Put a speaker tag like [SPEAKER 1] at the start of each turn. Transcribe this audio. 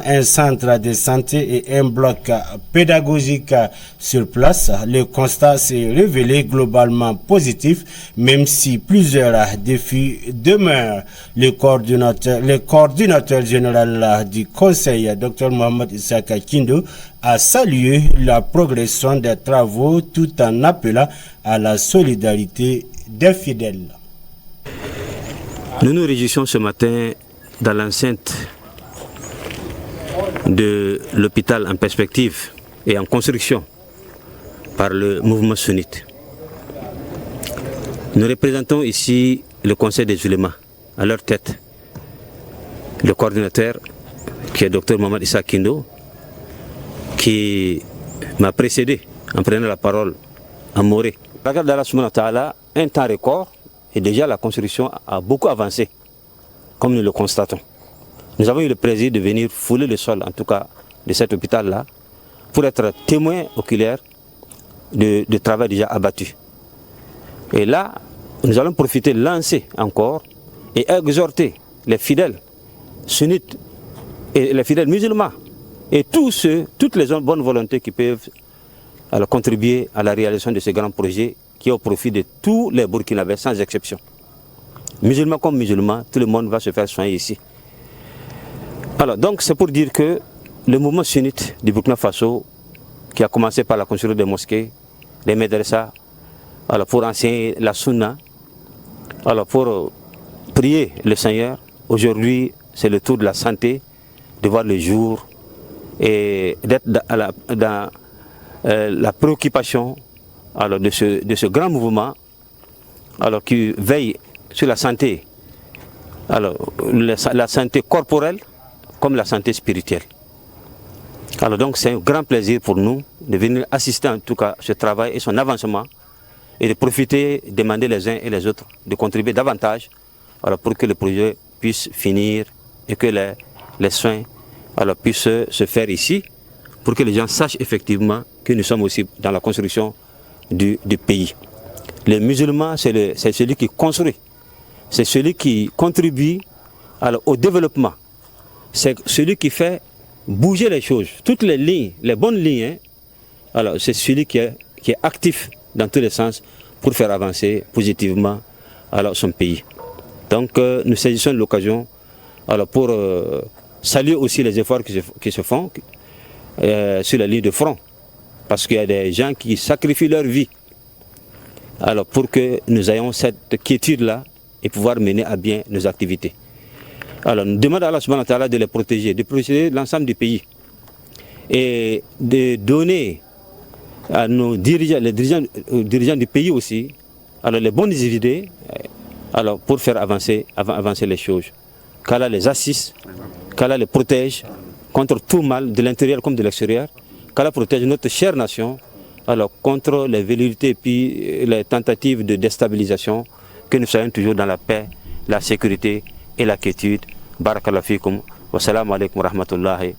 [SPEAKER 1] Un centre de santé et un bloc pédagogique sur place. Le constat s'est révélé globalement positif, même si plusieurs défis demeurent. Le coordinateur général du Conseil, Dr Mohamed Issaka Kindo, a salué la progression des travaux tout en appelant à la solidarité des fidèles.
[SPEAKER 2] Nous nous réjouissons ce matin dans l'enceinte de l'hôpital en perspective et en construction par le mouvement sunnite. Nous représentons ici le conseil des ulémas, à leur tête le coordinateur qui est Dr Mohamed Issa Kindo, qui m'a précédé en prenant la parole à Morée. Regarde d'Allah subhanahu wa ta'ala, un temps record et déjà la construction a beaucoup avancé, comme nous le constatons. Nous avons eu le plaisir de venir fouler le sol, en tout cas de cet hôpital-là, pour être témoin oculaire de travail déjà abattu. Et là, nous allons profiter, lancer encore et exhorter les fidèles sunnites et les fidèles musulmans et toutes les bonnes volontés qui peuvent contribuer à la réalisation de ce grand projet qui est au profit de tous les Burkinabés sans exception. Musulmans comme musulmans, tout le monde va se faire soigner ici. Alors donc c'est pour dire que le mouvement sunnite du Burkina Faso, qui a commencé par la construction des mosquées, des médressas, pour enseigner la sunna, pour prier le Seigneur, aujourd'hui c'est le tour de la santé, de voir le jour et d'être dans la préoccupation de ce grand mouvement qui veille sur la santé, la santé corporelle comme la santé spirituelle. Alors donc c'est un grand plaisir pour nous de venir assister en tout cas à ce travail et son avancement et de profiter, demander les uns et les autres de contribuer davantage pour que le projet puisse finir et que les soins puissent se faire ici pour que les gens sachent effectivement que nous sommes aussi dans la construction du pays. Les musulmans, c'est celui qui construit, c'est celui qui contribue au développement. C'est celui qui fait bouger les choses, toutes les lignes, les bonnes lignes. C'est celui qui est actif dans tous les sens pour faire avancer positivement son pays. Donc nous saisissons l'occasion pour saluer aussi les efforts qui se font sur la ligne de front, parce qu'il y a des gens qui sacrifient leur vie pour que nous ayons cette quiétude-là et pouvoir mener à bien nos activités. Alors nous demandons à Allah subhanahu wa ta'ala de les protéger, de protéger l'ensemble du pays et de donner à nos dirigeants, les dirigeants du pays aussi, les bonnes idées pour faire avancer les choses. Qu'Allah les assiste, qu'Allah les protège contre tout mal de l'intérieur comme de l'extérieur, qu'Allah protège notre chère nation contre les velléités et puis les tentatives de déstabilisation, que nous soyons toujours dans la paix, la sécurité et la quiétude. Barakallahu fikum. Wassalamu alaikum wa rahmatullahi